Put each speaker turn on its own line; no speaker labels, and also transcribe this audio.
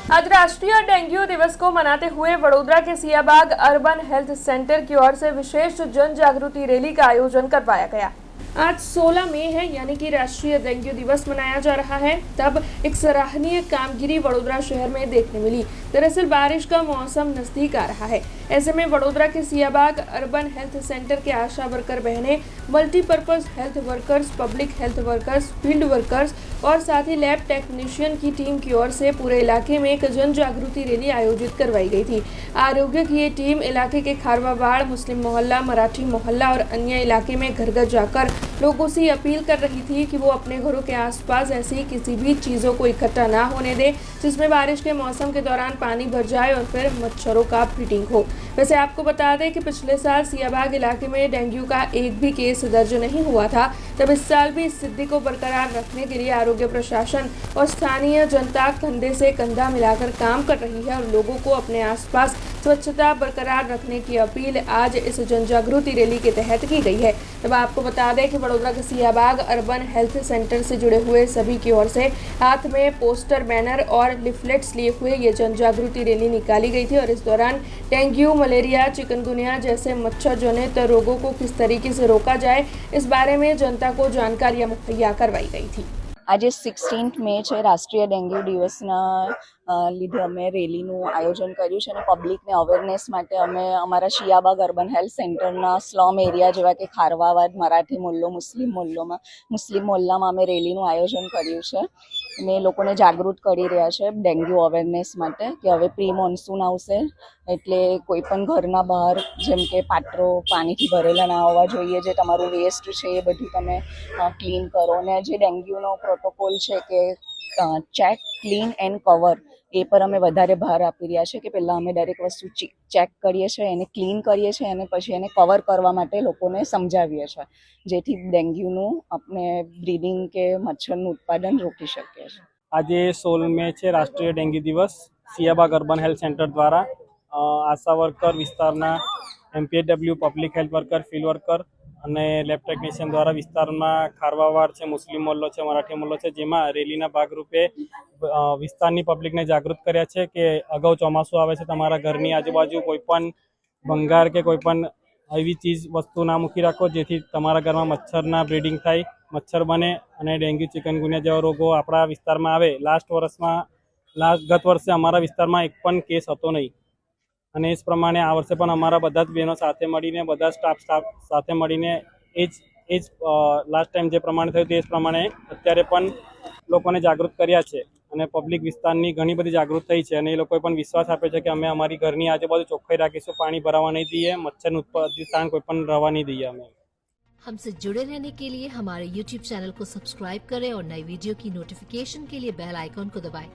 आज राष्ट्रीय डेंगू दिवस को मनाते हुए वडोदरा के सियाबाग अर्बन हेल्थ सेंटर की ओर से विशेष जन जागृति रैली का आयोजन करवाया गया। आज 16 मई है, यानी कि राष्ट्रीय डेंगू दिवस मनाया जा रहा है। तब एक सराहनीय कामगिरी वडोदरा शहर में देखने मिली। दरअसल बारिश का मौसम नजदीक आ रहा है। ऐसे में वडोदरा के सियाबाग अर्बन हेल्थ सेंटर के आशा वर्कर बहनें, multipurpose health workers, public health workers, field workers और साथ ही लैब टेक्नीशियन की टीम की ओर से पूरे इलाके में एक जन जागृति रैली आयोजित करवाई गई थी। आरोग्य की ये टीम इलाके के खारवाबाड़, मुस्लिम मोहल्ला, मराठी मोहल्ला और अन्य इलाके में घर घर जाकर लोगों से अपील कर रही थी कि वो अपने घरों के आसपास ऐसी किसी भी चीज़ों को इकट्ठा ना होने दें जिसमें बारिश के मौसम के दौरान पानी भर जाए और फिर मच्छरों का ब्रीडिंग हो। वैसे आपको बता दें कि पिछले साल सियाबाग इलाके में डेंगू का एक भी केस दर्ज नहीं हुआ था। तब इस साल भी इस स्थिति को बरकरार रखने के लिए आरोग्य प्रशासन और स्थानीय जनता कंधे से कंधा मिलाकर काम कर रही है और लोगों को अपने आसपास स्वच्छता बरकरार रखने की अपील आज इस जन जागृति रैली के तहत की गई है। तब आपको बता दें कि वडोदरा के सियाबाग अर्बन हेल्थ सेंटर से जुड़े हुए सभी की ओर से हाथ में पोस्टर, बैनर और लिफलेट्स लिए हुए ये जन जागृति रैली निकाली गई थी और इस दौरान डेंगू, मलेरिया, चिकनगुनिया जैसे मच्छर जनित रोगों को किस तरीके से रोका जाए, इस बारे में जनता को जानकारियां मुहैया करवाई गई थी।
आज 16 મે છે રાષ્ટ્રીય ડેન્ગ્યુ દિવસના લીધે અમે રેલીનું આયોજન કર્યું છે અને પબ્લિકને અવેરનેસ માટે અમે અમારા શિયાબાગ અર્બન હેલ્થ સેન્ટરના સ્લમ એરિયા જેવા કે ખારવાવાડ, મરાઠી મોહલ્લો, મુસ્લિમ મોહલ્લામાં અમે રેલીનું આયોજન કર્યું છે અને લોકોને જાગૃત કરી રહ્યા છે ડેન્ગ્યુ અવેરનેસ માટે કે હવે પ્રી મોન્સૂન આવશે એટલે કોઈ પણ ઘરના બહાર જેમ કે પાત્રો પાણીથી ભરેલા ના હોવા જોઈએ, જે તમારું વેસ્ટ છે એ બધું તમે ક્લીન કરો અને જે ડેન્ગ્યુનો પ્રોટોકોલ છે કે ચેક, ક્લીન એન્ડ કવર એ પર અમે વધારે ભાર આપી રહ્યા છે કે પહેલાં અમે દરેક વસ્તુ ચેક કરીએ છીએ, એને ક્લીન કરીએ છીએ અને પછી એને કવર કરવા માટે લોકોને સમજાવીએ છીએ જેથી ડેન્ગ્યુનું આપણે બ્રીડિંગ કે મચ્છરનું ઉત્પાદન રોકી શકીએ છીએ।
આજે 16 મે છે રાષ્ટ્રીય ડેન્ગ્યુ દિવસ। સિયાબાગ અર્બન હેલ્થ સેન્ટર દ્વારા આશા વર્કર વિસ્તારના MPHW, public health worker, field worker અને લેબ ટેકનિશિયન દ્વારા વિસ્તારમાં ખારવાવાડ છે, મુસ્લિમ મોહલ્લો છે, મરાઠી મોહલ્લો છે, જેમાં રેલીના ભાગરૂપે વિસ્તારની પબ્લિકને જાગૃત કર્યા છે કે અગાઉ ચોમાસું આવે છે, તમારા ઘરની આજુબાજુ કોઈ પણ ભંગાર કે કોઈ પણ એવી ચીજ વસ્તુ ના મૂકી રાખો જેથી તમારા ઘરમાં મચ્છરના બ્રીડિંગ થાય, મચ્છર બને અને ડેન્ગ્યુ, ચિકનગુનિયા જેવા રોગો આપણા વિસ્તારમાં આવે। ગત વર્ષે અમારા વિસ્તારમાં એક પણ કેસ હતો નહીં અને એ જ પ્રમાણે આ વર્ષે પણ અમારા બધા જ બહેનો સાથે મળીને, બધા સ્ટાફ સાથે મળીને એ જ લાસ્ટ ટાઈમ જે પ્રમાણે થયું તે જ પ્રમાણે અત્યારે પણ લોકોને જાગૃત કર્યા છે અને પબ્લિક વિસ્તારની ઘણી બધી જાગૃત થઈ છે અને એ લોકોએ પણ વિશ્વાસ આપ્યો છે કે અમે અમારી ઘરની આજુબાજુ ચોખ્ખાઈ રાખીશું, પાણી ભરાવા નહીં દઈએ, મચ્છરનું ઉત્પાદન કોઈ પણ રહેવા नहीं दिया। हमें
हमसे जुड़े रहने के लिए हमारे YouTube चैनल को सब्सक्राइब करें और नई वीडियो की नोटिफिकेशन के लिए बेल आइकॉन को दबाएं।